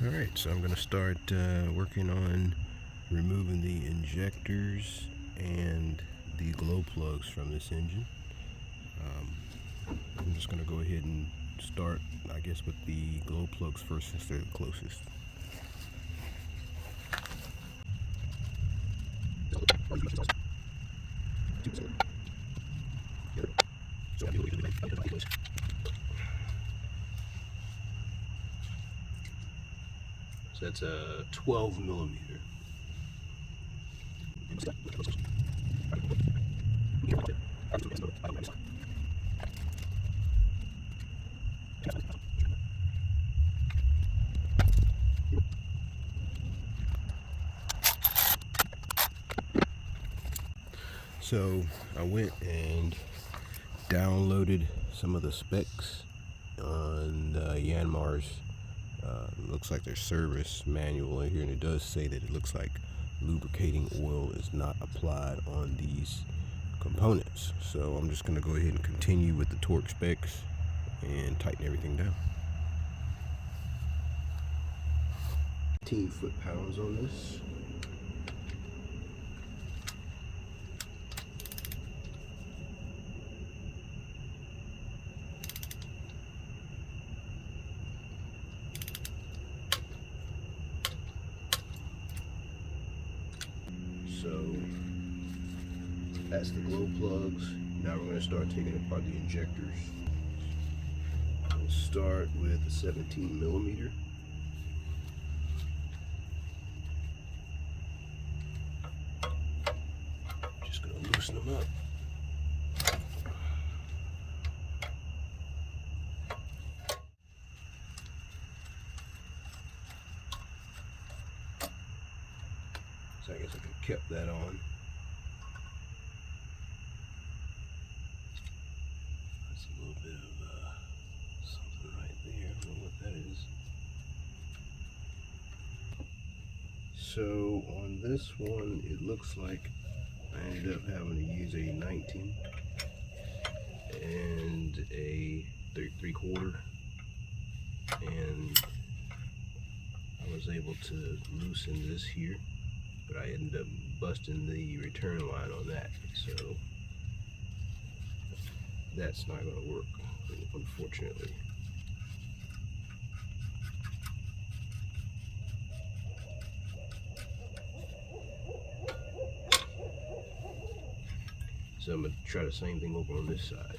Alright, so I'm going to start working on removing the injectors and the glow plugs from this engine. I'm just going to go ahead and start, I guess, with the glow plugs first since they're the closest. So that's a 12 millimeter. So I went and downloaded some of the specs on Yanmar's looks like their service manual in here, and it does say that it looks like lubricating oil is not applied on these components. So I'm just going to go ahead and continue with the torque specs and tighten everything down. 15 foot-pounds on this. So that's the glow plugs. Now we're going to start taking apart the injectors. We'll start with the 17 millimeter. Just going to loosen them up. So I guess I could have kept that on. That's a little bit of something right there. I don't know what that is. So on this one, it looks like I ended up having to use a 19 and a 3/4, and I was able to loosen this here, but I ended up busting the return line on that, so that's not going to work, unfortunately. So I'm going to try the same thing over on this side.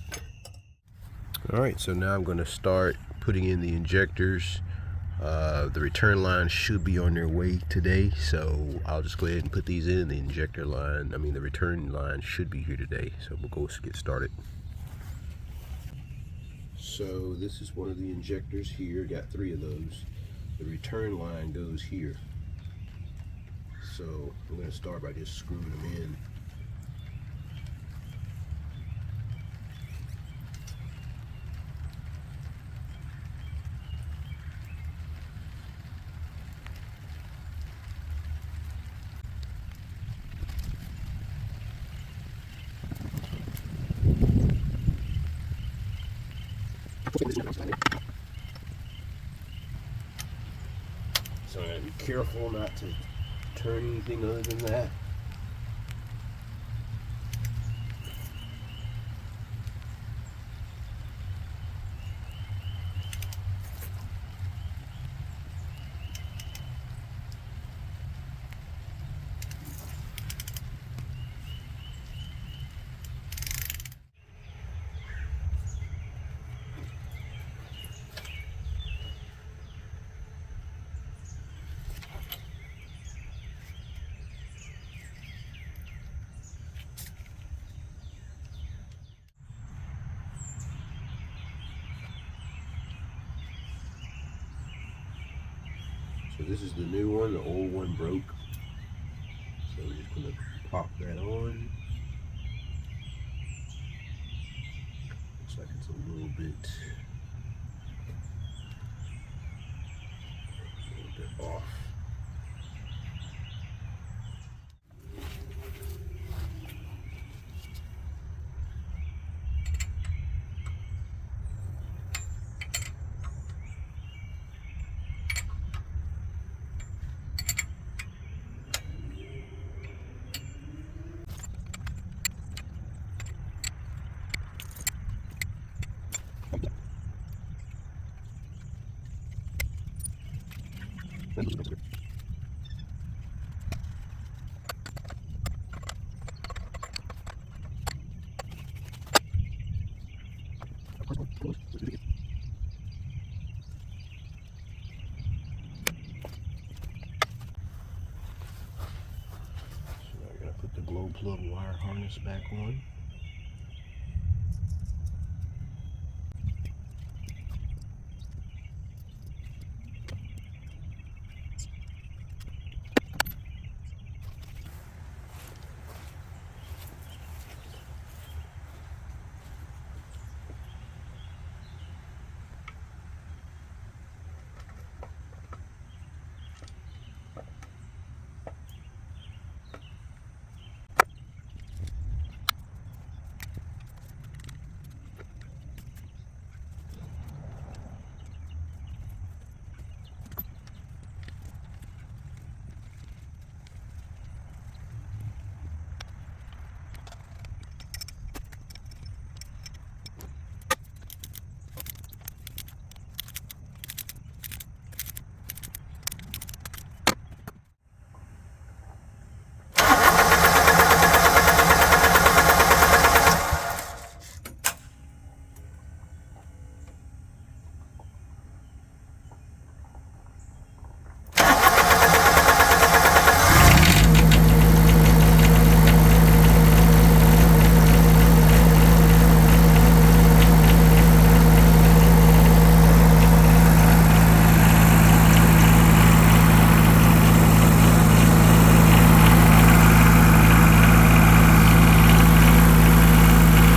Alright, so now I'm going to start putting in the injectors. The return line should be on their way today, so I'll just go ahead and put these in. The injector line, the return line should be here today, so we'll go get started. So this is one of the injectors here, got 3 of those. The return line goes here. So I'm going to start by just screwing them in. So I gotta be careful not to turn anything other than that. So this is the new one, the old one broke. So we're just going to pop that on. Looks like it's a little bit off. I gotta put the glow plug wire harness back on.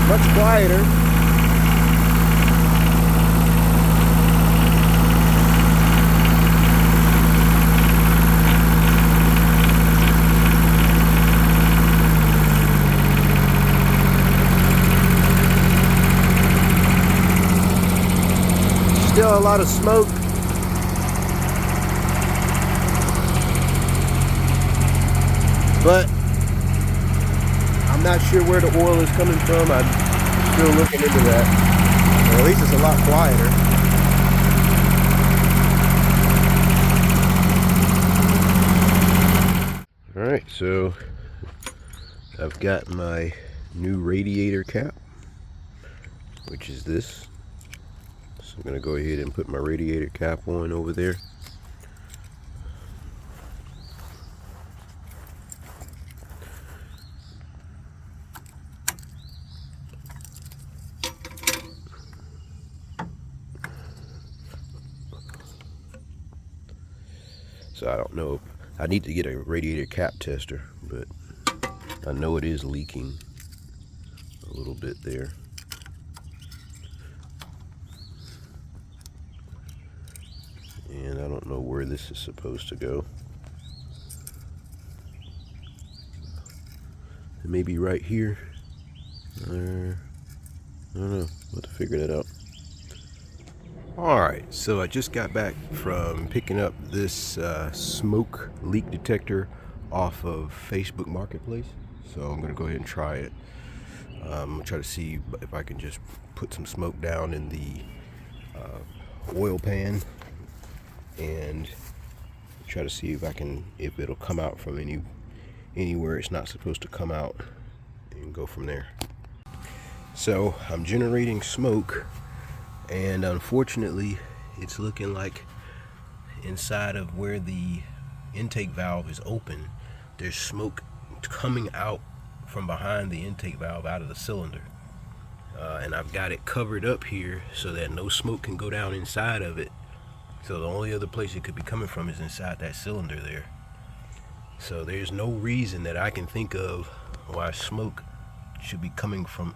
Much quieter. Still a lot of smoke. But I'm not sure where the oil is coming from. I'm still looking into that. Or at least it's a lot quieter. Alright, so I've got my new radiator cap, which is this. So I'm going to go ahead and put my radiator cap on over there. So I don't know if I need to get a radiator cap tester, but I know it is leaking a little bit there. And I don't know where this is supposed to go. It may be right here. I don't know. We'll have to figure that out. Alright, so I just got back from picking up this smoke leak detector off of Facebook Marketplace. So I'm going to go ahead and try it. I'm going to try to see if I can just put some smoke down in the oil pan and try to see if it'll come out from anywhere it's not supposed to come out, and go from there. So I'm generating smoke, and unfortunately it's looking like inside of where the intake valve is open, there's smoke coming out from behind the intake valve out of the cylinder. And I've got it covered up here so that no smoke can go down inside of it. So the only other place it could be coming from is inside that cylinder there. So there's no reason that I can think of why smoke should be coming from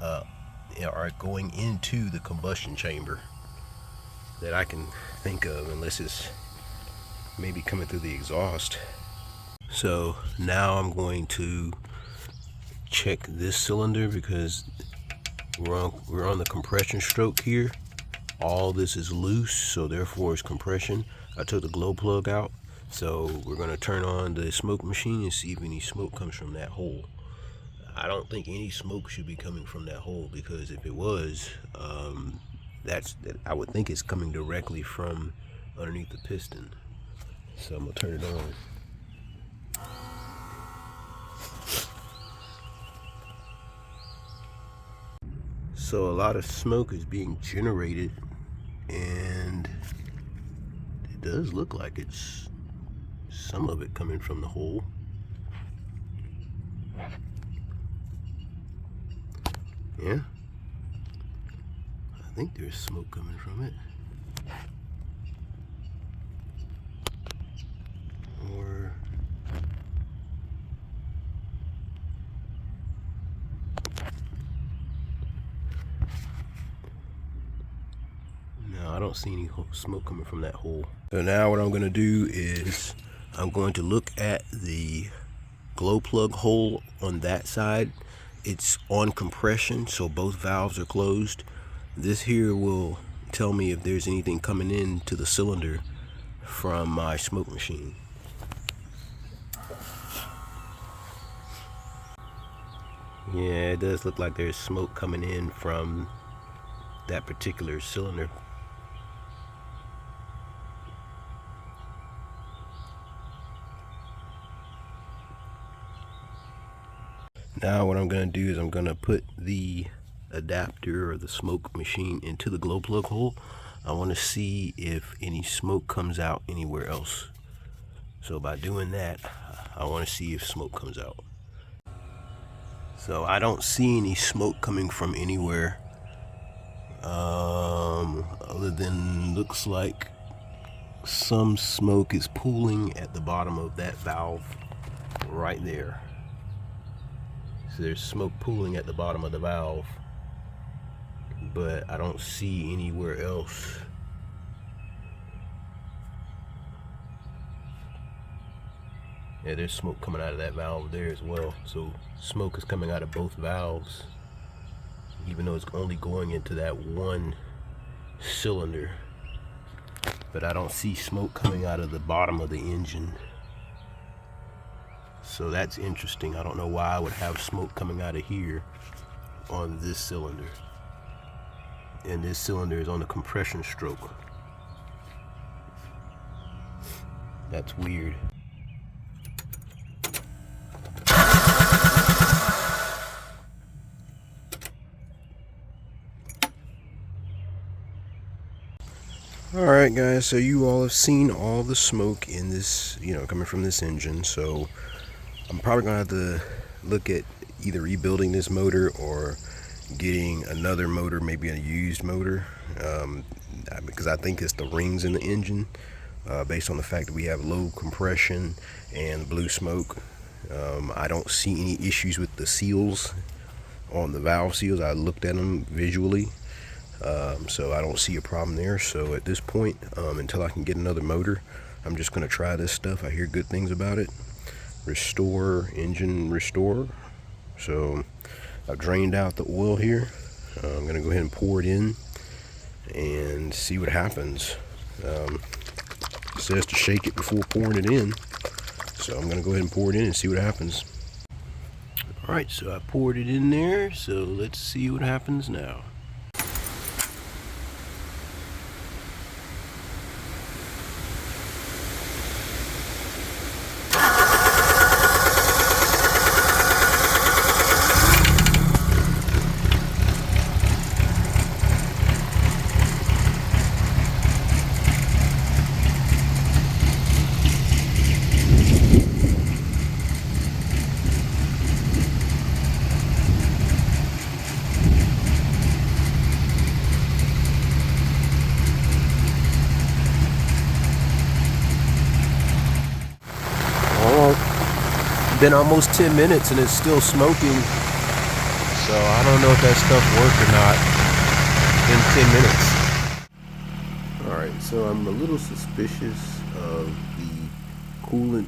or going into the combustion chamber, that I can think of, unless it's maybe coming through the exhaust. So now I'm going to check this cylinder, because we're on the compression stroke here. All this is loose, so therefore it's compression. I took the glow plug out, so we're going to turn on the smoke machine and see if any smoke comes from that hole. I don't think any smoke should be coming from that hole, because if it was, I would think it's coming directly from underneath the piston. So I'm gonna turn it on. So a lot of smoke is being generated, and it does look like it's some of it coming from the hole. Yeah, I think there's smoke coming from it. Or no, I don't see any smoke coming from that hole. So now what I'm going to do is I'm going to look at the glow plug hole on that side. It's on compression, so both valves are closed. This here will tell me if there's anything coming into the cylinder from my smoke machine. Yeah, it does look like there's smoke coming in from that particular cylinder. Now what I'm going to do is I'm going to put the adapter or the smoke machine into the glow plug hole. I want to see if any smoke comes out anywhere else. So by doing that, I want to see if smoke comes out. So I don't see any smoke coming from anywhere other than looks like some smoke is pooling at the bottom of that valve right there. So there's smoke pooling at the bottom of the valve, but I don't see anywhere else. Yeah, there's smoke coming out of that valve there as well. So smoke is coming out of both valves, even though it's only going into that one cylinder. But I don't see smoke coming out of the bottom of the engine. So that's interesting. I don't know why I would have smoke coming out of here on this cylinder. And this cylinder is on the compression stroke. That's weird. Alright guys, so you all have seen all the smoke in this, coming from this engine. So I'm probably going to have to look at either rebuilding this motor or getting another motor, maybe a used motor, because I think it's the rings in the engine, based on the fact that we have low compression and blue smoke. I don't see any issues with the seals on the valve seals. I looked at them visually, so I don't see a problem there. So at this point, until I can get another motor, I'm just going to try this stuff. I hear good things about it. Restore engine restore. So I've drained out the oil here. I'm going to go ahead and pour it in and see what happens. It says to shake it before pouring it in, so I'm going to go ahead and pour it in and see what happens. Alright, so I poured it in there, so let's see what happens now. Been almost 10 minutes and it's still smoking, so I don't know if that stuff worked or not in 10 minutes. Alright, so I'm a little suspicious of the coolant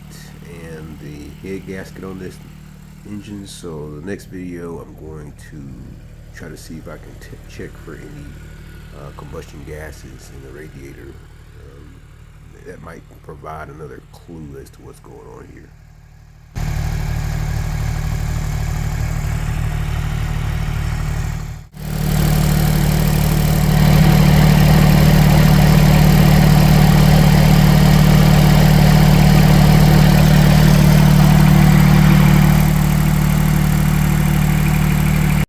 and the head gasket on this engine, so the next video I'm going to try to see if I can check for any combustion gases in the radiator. That might provide another clue as to what's going on here.